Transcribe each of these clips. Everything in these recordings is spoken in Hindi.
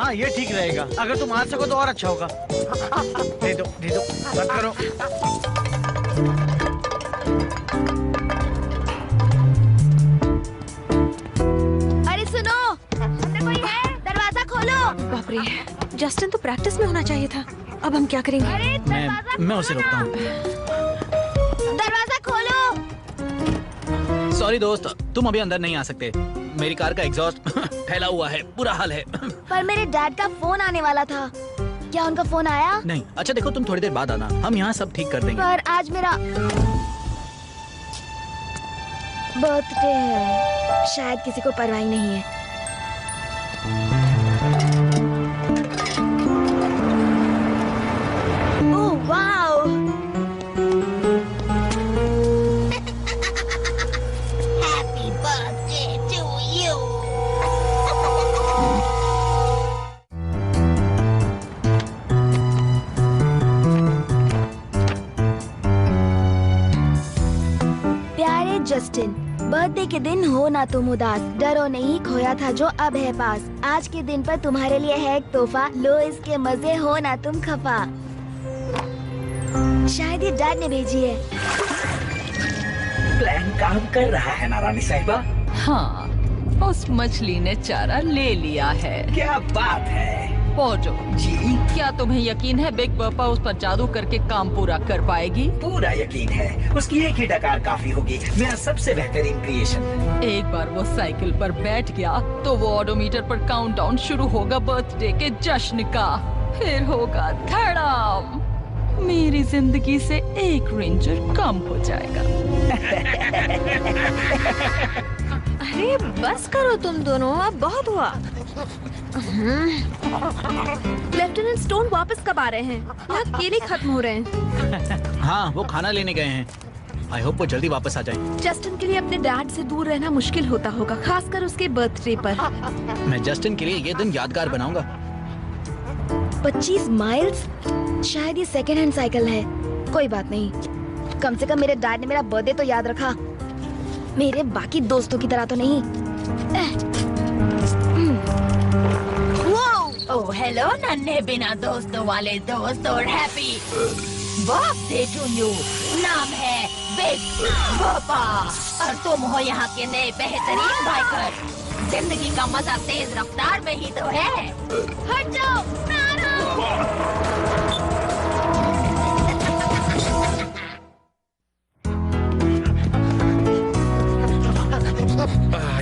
हाँ ये ठीक रहेगा। अगर तुम आ सको तो और अच्छा होगा। दे दो मत करो। अरे सुनो, अंदर कोई है? दरवाजा खोलो। बाप रे, जस्टिन तो प्रैक्टिस में होना चाहिए था। अब हम क्या करेंगे? अरे मैं उसे रोकता हूँ। दरवाजा खोलो। सॉरी दोस्त, तुम अभी अंदर नहीं आ सकते। मेरी कार का एग्जॉस्ट फैला हुआ है, बुरा हाल है। पर मेरे डैड का फोन आने वाला था। क्या उनका फोन आया? नहीं। अच्छा देखो, तुम थोड़ी देर बाद आना, हम यहाँ सब ठीक कर देंगे। पर आज मेरा बर्थडे है, शायद किसी को परवाह नहीं है। Oh wow! Happy birthday to you. प्यारे जस्टिन, बर्थडे के दिन हो ना तुम उदास, डरो नहीं, खोया था जो अब है पास। आज के दिन पर तुम्हारे लिए है एक तोहफा, लो इसके मजे, हो ना तुम खफा। शायद ये डैड ने भेजी है। प्लान काम कर रहा है ना रानी साहिबा? हाँ, उस मछली ने चारा ले लिया है। क्या बात है। पोजो जी, क्या तुम्हें यकीन है बिग पापा उस पर जादू करके काम पूरा कर पाएगी? पूरा यकीन है। उसकी एक ही डकार काफी होगी। मेरा सबसे बेहतरीन क्रिएशन। एक बार वो साइकिल पर बैठ गया तो वो ऑडोमीटर पर काउंटडाउन शुरू होगा बर्थडे के जश्न का। फिर होगा धड़ाम, मेरी जिंदगी से एक रेंजर कम हो जाएगा। अरे बस करो तुम दोनों, अब बहुत हुआ। लेफ्टिनेंट स्टोन वापस कब आ रहे हैं? यहाँ केले खत्म हो रहे हैं। हाँ, वो खाना लेने गए हैं। आई होप वो जल्दी वापस आ जाए। जस्टिन के लिए अपने डैड से दूर रहना मुश्किल होता होगा, खासकर उसके बर्थडे पर। मैं जस्टिन के लिए ये दिन यादगार बनाऊंगा। 25 माइल्स? शायद ये सेकेंड हैंड साइकिल है। कोई बात नहीं, कम से कम मेरे डैड ने मेरा बर्थडे तो याद रखा, मेरे बाकी दोस्तों की तरह तो नहीं। ओह हेलो नन्हे बिना दोस्तों वाले दोस्त, और हैप्पी बर्थडे टू यू। नाम है बिग पापा और तुम हो यहाँ के नए बेहतरीन बाइकर। जिंदगी का मजा तेज रफ्तार में ही तो है। हट जाओ,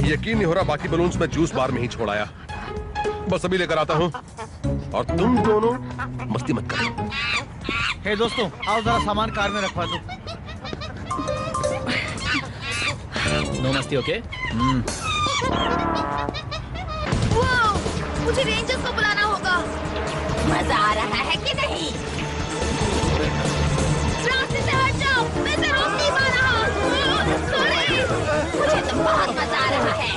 यकीन नहीं हो रहा बाकी बलून्स में जूस बार में ही छोड़ाया। बस अभी लेकर आता हूँ। और तुम दोनों मस्ती मत करो। हे दोस्तों, आओ जरा सामान कार में रखवा दो। नो मस्ती, ओके? मुझे रेंजर्स को बुलाना होगा। मजा आ रहा है कि नहीं? रास्ते से हट जाओ, मैं इसे रोक नहीं पा रहा। मुझे तो बहुत मजा आ रहा है।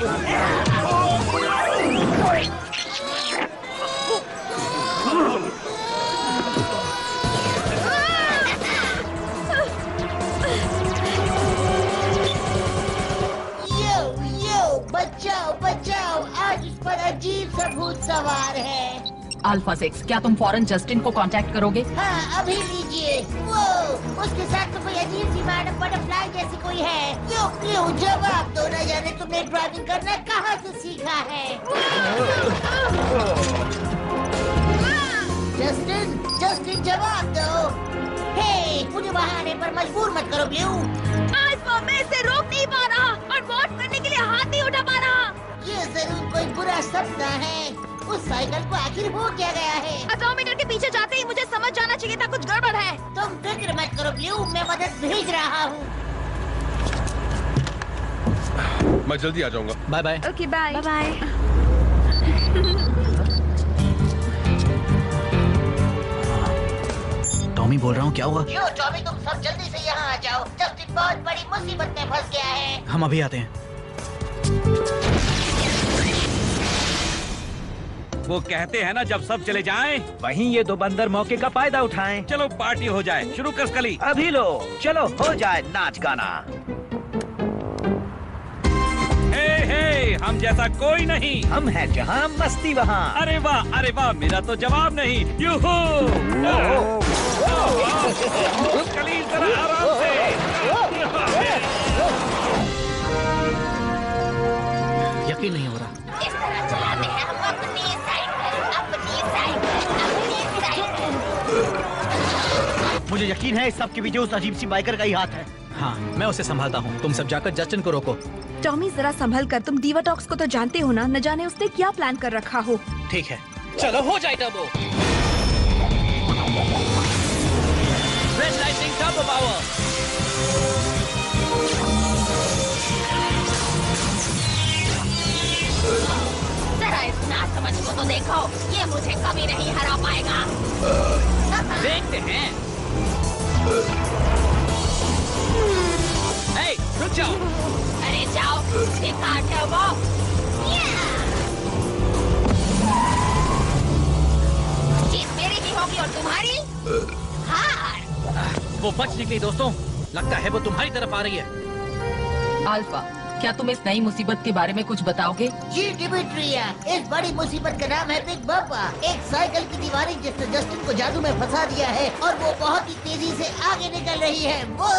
बचाओ बचाओ, आज उस पर अजीब सा भूत सवार है। अल्फा 6, क्या तुम फौरन जस्टिन को कांटेक्ट करोगे? हाँ अभी लीजिए। वो उसके साथ तो कोई अजीब सी मैडम बटरफ्लाई जैसी कोई है। क्यों जवाब दो, न जाने तुमने ड्राइविंग करना कहाँ से सीखा है? जस्टिन जवाब दो। हे, मुझे वहाँ आने पर मजबूर मत करो ब्लू। अल्फा, मैं इसे रोक नहीं पा रहा और वोट करने के लिए हाथ नहीं उठा पा रहा। ये जरूर कोई बुरा सपना है। उस साइकिल को आखिर हो क्या गया है? ऑडोमीटर के पीछे जाते ही मुझे समझ जाना चाहिए था कुछ गड़बड़ है। तुम फिक्र मत करो ब्लू, मैं मदद भेज रहा हूँ। मैं जल्दी आ जाऊंगा। Bye bye. Okay bye bye. Tommy बोल रहा हूँ, क्या हुआ? क्यों टॉमी, तुम सब जल्दी से यहाँ आ जाओ। जस्टिन बहुत बड़ी मुसीबत में फंस गया है। हम अभी आते हैं। वो कहते हैं ना, जब सब चले जाएं, वहीं ये दो बंदर मौके का फायदा उठाएं। चलो पार्टी हो जाए, शुरू कर स्कली। अभी लो, चलो हो जाए नाच गाना। हे, हम जैसा कोई नहीं। हम हैं जहाँ मस्ती वहाँ। अरे वाह, मेरा तो जवाब नहीं। यूहू! कलील जरा आराम से। यकीन नहीं हो रहा। इस तरह चलाते हैं हम अपनी साइकिल। मुझे यकीन है इस सब के पीछे उस अजीब सी बाइकर का ही हाथ है। हाँ, मैं उसे संभालता हूँ। तुम सब जाकर जस्टिन को रोको। टॉमी जरा संभल कर, तुम डीवा टॉक्स को तो जानते हो ना, न जाने उसने क्या प्लान कर रखा हो। ठीक है, चलो हो जाए turbo. Red lightning turbo power. जरा इस नासमझ को तो देखो, ये मुझे कभी नहीं हरा पाएगा। देखते हैं। हे, रुक जाओ। अरे जाओ, दिखा टर्बो। जीत मेरी भी होगी और तुम्हारी हार। वो बच निकली दोस्तों। लगता है वो तुम्हारी तरफ आ रही है। अल्फा, क्या तुम इस नई मुसीबत के बारे में कुछ बताओगे? जी डिमिट्रिया, इस बड़ी मुसीबत का नाम है बिग बप्पा, एक साइकिल की दीवारी जिसने जस्टिन को जादू में फंसा दिया है और वो बहुत ही तेजी से आगे निकल रही है। वो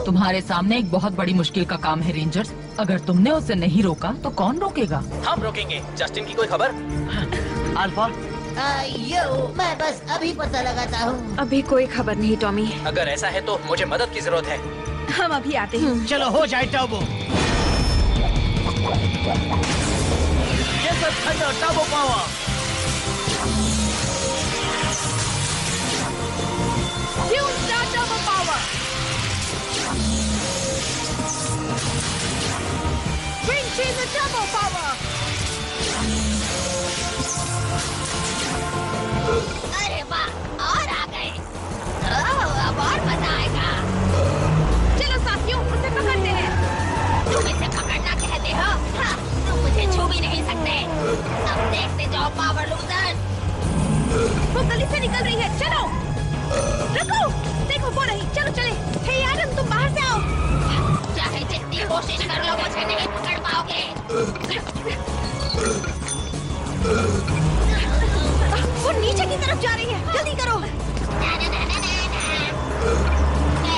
तुम्हारे सामने एक बहुत बड़ी मुश्किल का काम है रेंजर्स। अगर तुमने उसे नहीं रोका तो कौन रोकेगा? हम रोकेंगे। जस्टिन की कोई खबर? अल्फा, मैं बस अभी पता लगाता हूँ। अभी कोई खबर नहीं टॉमी। अगर ऐसा है तो मुझे मदद की जरूरत है। हम अभी आते हैं। चलो हो जाए टर्बो। ये सब thunder turbo power. Tune star turbo power. Green चीज टर्बो पावर। अरे वाह, और आ गए। अब और मजा आएगा। चलो साथियों, उसे पकड़ते हैं। तुम इसे पकड़ना कहते हो? हाँ, तुम मुझे छू भी नहीं सकते। अब देखते जाओ पावर लूजर। वो गली से निकल रही है, चलो। रुको, देखो वो रही, चलो चले। हे एडम, तुम बाहर से आओ। चाहे जितनी कोशिश कर लो, मुझे नहीं पकड़ पाओगे। वो नीचे की तरफ जा रही है, जल्दी करो। मैं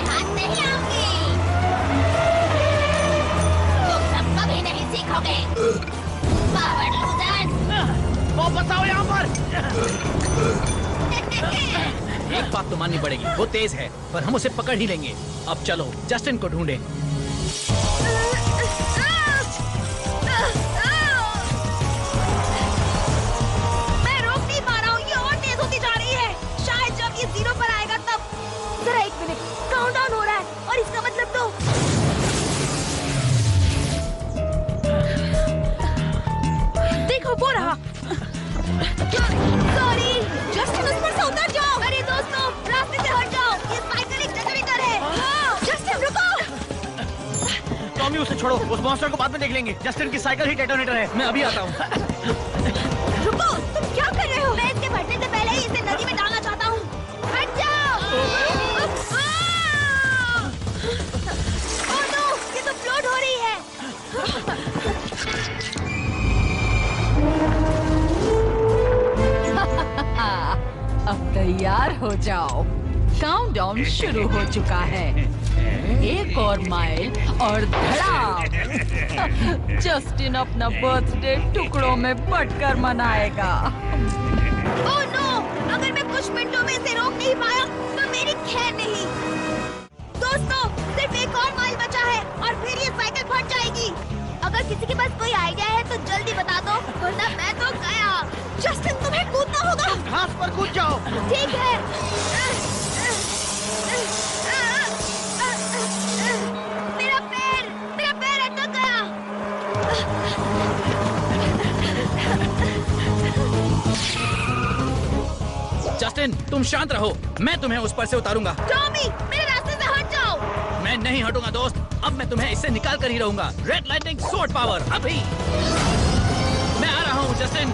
हाथ नहीं आऊंगी। तुम सब कभी नहीं सीखोगे। Power loser. वापस आओ यहाँ पर। एक बात तो माननी पड़ेगी, वो तेज है, पर हम उसे पकड़ ही लेंगे। अब चलो जस्टिन को ढूंढें। मैं रोक नहीं पा रहा हूँ, ये और तेज होती जा रही है। शायद जब ये 0 पर आएगा तब। जरा 1 मिनट, काउंटडाउन हो रहा है और इसका मतलब तो देखो वो रहा। सॉरी, जस्टिन उस पर से उतर जाओ। अरे दोस्तों, रास्ते से हट जाओ, ये साइकिल एक डेटोनेटर है। जस्टिन रुको। टॉमी उसे छोड़ो, उस मॉन्स्टर को बाद में देख लेंगे। जस्टिन की साइकिल ही डेटोनेटर है। मैं अभी आता हूँ। रुको, तुम क्या कर रहे हो? मैं इसके फटने से पहले ही इसे नदी में डालना चाहता हूँ। हट जाओ। ओह नो, ये तो फ्लोट हो रही है। अब तैयार हो जाओ, काउंटडाउन शुरू हो चुका है। 1 और माइल और धड़ाम। जस्टिन अपना बर्थडे टुकड़ों में बंटकर मनाएगा। ओह नो, अगर मैं कुछ मिनटों में इसे रोक नहीं पाया तो मेरी खैर नहीं। दोस्तों, सिर्फ 1 और माइल बचा है और फिर ये साइकिल फट जाएगी। अगर किसी के पास कोई आइडिया है तो जल्दी बता दो, वरना मैं तो गया। जस्टिन, तुम्हें कूदना होगा। घास पर कूद जाओ। ठीक है। मेरा पैर अटक गया। जस्टिन, तुम शांत रहो, मैं तुम्हें उस पर से उतारूंगा। टॉमी, मेरे रास्ते से हट जाओ। मैं नहीं हटूंगा दोस्त, अब मैं तुम्हें इससे निकाल कर ही रहूंगा। रेड लाइटनिंग स्वॉर्ड पावर, अभी। मैं आ रहा हूँ जस्टिन।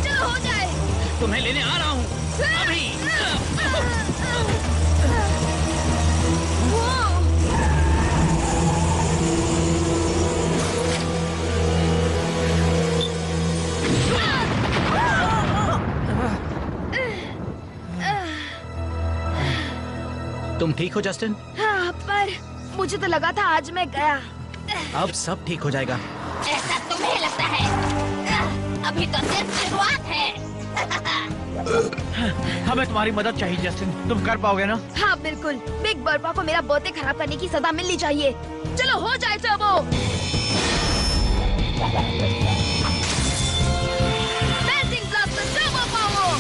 चलो हो जाए। तुम्हें लेने आ रहा हूँ अभी। तुम ठीक हो जस्टिन? हाँ, पर मुझे तो लगा था आज मैं गया। अब सब ठीक हो जाएगा। ऐसा तुम्हें लगता है? अभी तो सिर्फ शुरुआत है। हमें तुम्हारी मदद चाहिए जस्टिन, तुम कर पाओगे ना? हाँ बिल्कुल, बिग बर्पा को मेरा बर्थडे खराब करने की सजा मिलनी चाहिए। चलो हो जाए turbo. Dancing Blaster Turbo Power।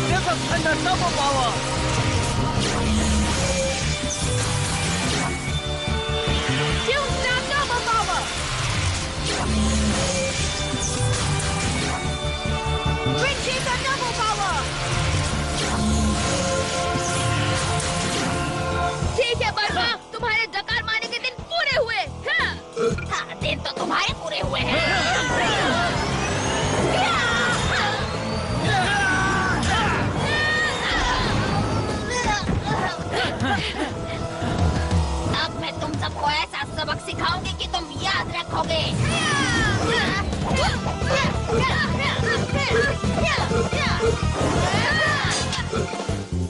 देखो thunder turbo power. Tunestar Turbo Power। Wind Chaser Turbo Power। ठीक है बर्पा, तुम्हारे डकार मारने के दिन पूरे हुए। हाँ, दिन तो तुम्हारे पूरे हुए हैं। अब मैं तुम सबको ऐसा सबक सिखाऊंगी कि तुम याद रखोगे।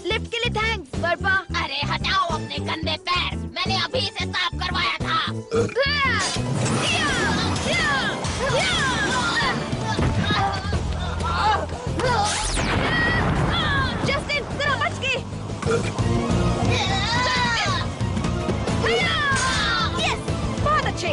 लिफ्ट के लिए थैंक्स बर्पा। अरे हटाओ अपने गंदे पैर, मैंने अभी इसे साफ करवाया था। जस्टिन जरा बच के। यस, बहुत अच्छे।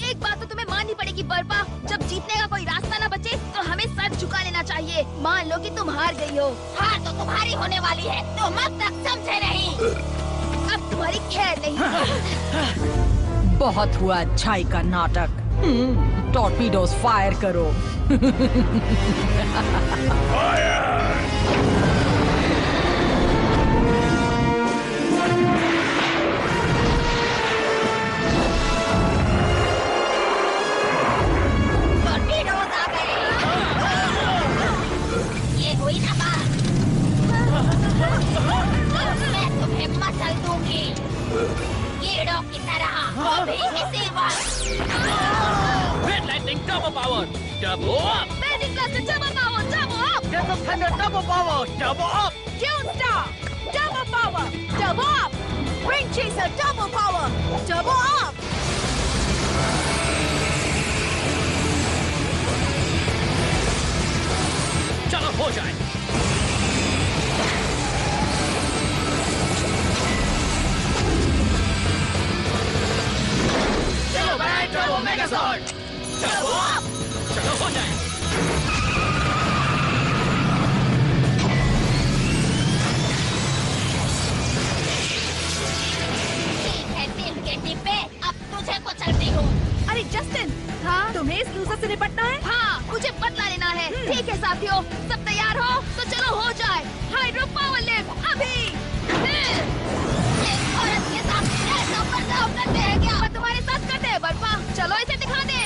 एक बात तो तुम्हें माननी पड़ेगी बर्पा, जब जीतने का कोई रास्ता न बचे तो हमें सर झुका लेना चाहिए। मान लो कि तुम हार गई हो। हार तो तुम्हारी होने वाली है, तुम अब तक समझे नहीं। अब तुम्हारी खैर नहीं। बहुत हुआ अच्छाई का नाटक। टॉर्पीडोज फायर करो। टॉर्पीडोज आ गए। ये हुई ना बात। मैं तुम्हें मसल दूंगी, कीड़ों की तरह। अभी इसी वक्त। Red lightning turbo power, turbo up. Dancing Blaster Turbo Power, Turbo Up। देखो thunder turbo power, turbo up. Tunestar Turbo Power, Turbo Up। Wind Chaser Turbo Power, Turbo Up। चलो हो जाए। चलो बैट टर्बो मेगासॉर्ड, टर्बो अप। चलो हो जाए। ठीक है दिल के डिब्बे, अब तुझे कुचलती हूँ। अरे जस्टिन, हाँ तुम्हें इस लूजर से निपटना है? हाँ, मुझे बदला लेना है। ठीक है साथियों, सब तैयार हो तो चलो हो जाए। हाइड्रो पावर लिफ्ट अभी। एक औरत के साथ ऐसा बर्ताव करते हैं क्या? मैं तुम्हारे साथ करते हैं बर्पा, चलो इसे दिखा दे।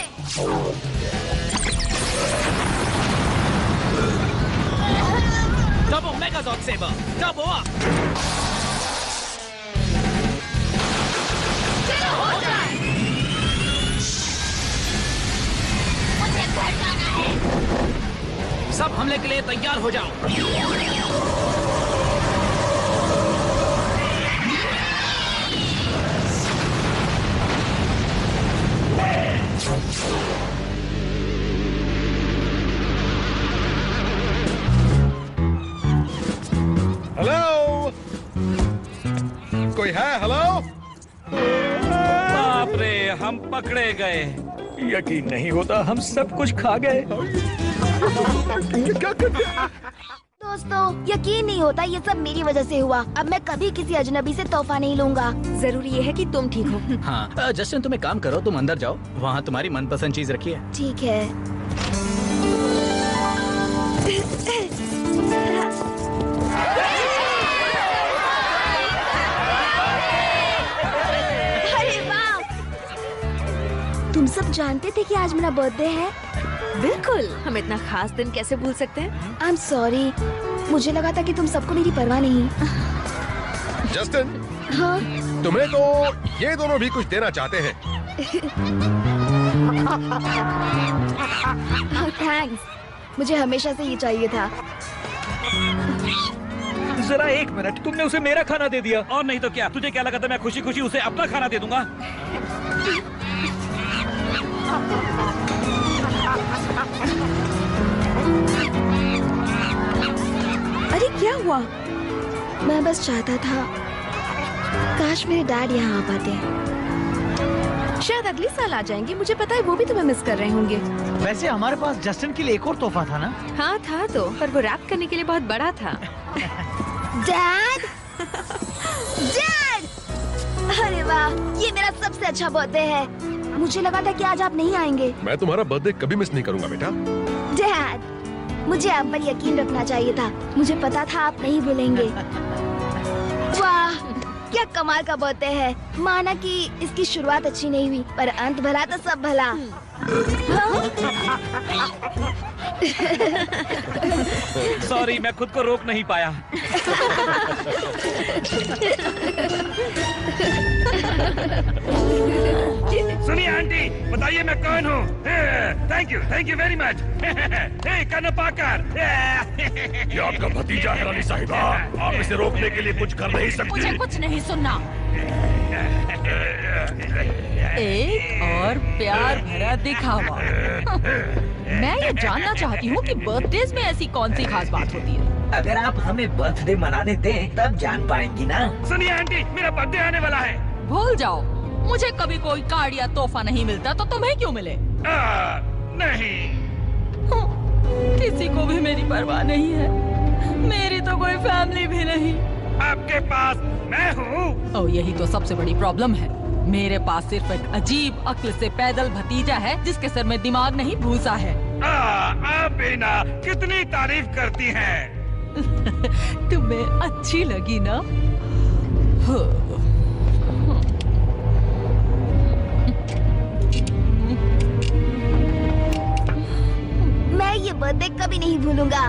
टर्बो मेगासॉर्ड सेबर, टर्बो अप। चलो हो जाए। मुझे घर जाना है। सब हमले के लिए तैयार हो जाओ। हेलो, कोई है? हेलो, बाप रे, हम पकड़े गए। यकीन नहीं होता, हम सब कुछ खा गए। क्या कर दिया? दोस्तों, यकीन नहीं होता ये सब मेरी वजह से हुआ। अब मैं कभी किसी अजनबी से तोहफा नहीं लूंगा। जरूरी ये है कि तुम ठीक हो। हाँ जस्टिन, तुम एक काम करो, तुम अंदर जाओ, वहाँ तुम्हारी मनपसंद चीज रखी है। ठीक है। अरे वाह! तुम सब जानते थे कि आज मेरा बर्थडे है? बिल्कुल, हम इतना खास दिन कैसे भूल सकते हैं? आई एम सॉरी, मुझे लगा था कि तुम सबको मेरी परवाह नहीं। जस्टिन, हाँ? तुम्हें तो ये दोनों भी कुछ देना चाहते हैं। थैंक्स, मुझे हमेशा से ये चाहिए था। जरा एक मिनट, तुमने उसे मेरा खाना दे दिया। और नहीं तो क्या, तुझे क्या लगा था मैं खुशी खुशी उसे अपना खाना दे दूंगा? अरे क्या हुआ? मैं बस चाहता था काश मेरे डैड यहाँ आ पाते। शायद अगले साल आ जाएंगे, मुझे पता है वो भी तुम्हें मिस कर रहे होंगे। वैसे हमारे पास जस्टिन के लिए एक और तोहफा था ना? हाँ था तो, पर वो रैप करने के लिए बहुत बड़ा था। डैड! डैड! अरे वाह, ये मेरा सबसे अच्छा बर्थडे है। मुझे लगा था कि आज आप नहीं आएंगे। मैं तुम्हारा बर्थडे कभी मिस नहीं करूंगा बेटा। डैड, मुझे आप पर यकीन रखना चाहिए था। मुझे पता था आप नहीं भूलेंगे। वाह, क्या कमाल का बर्थडे है। माना कि इसकी शुरुआत अच्छी नहीं हुई, पर अंत भला तो सब भला। सॉरी, मैं खुद को रोक नहीं पाया। सुनिए आंटी, बताइए मैं कौन हूँ? Thank you very much. कनपाकर। ये आपका भतीजा है रानी साहिबा। आप इसे रोकने के लिए कुछ कर नहीं सकती। मुझे कुछ नहीं सुनना। एक और प्यार भरा दिखावा। मैं ये जानना चाहती हूँ कि बर्थडेज में ऐसी कौन सी खास बात होती है। अगर आप हमें बर्थडे मनाने दें तब जान पाएंगी ना। सुनिए आंटी, मेरा बर्थडे आने वाला है। भूल जाओ, मुझे कभी कोई कार्ड या तोहफा नहीं मिलता तो तुम्हें क्यों मिले? नहीं, किसी को भी मेरी परवाह नहीं है। मेरी तो कोई फैमिली भी नहीं। आपके पास मैं हूँ। ओह, यही तो सबसे बड़ी प्रॉब्लम है। मेरे पास सिर्फ एक अजीब अक्ल से पैदल भतीजा है जिसके सर में दिमाग नहीं भूसा है। आप बिना कितनी तारीफ करती हैं। तुम्हें अच्छी लगी ना? मैं ये बर्थडे कभी नहीं भूलूंगा।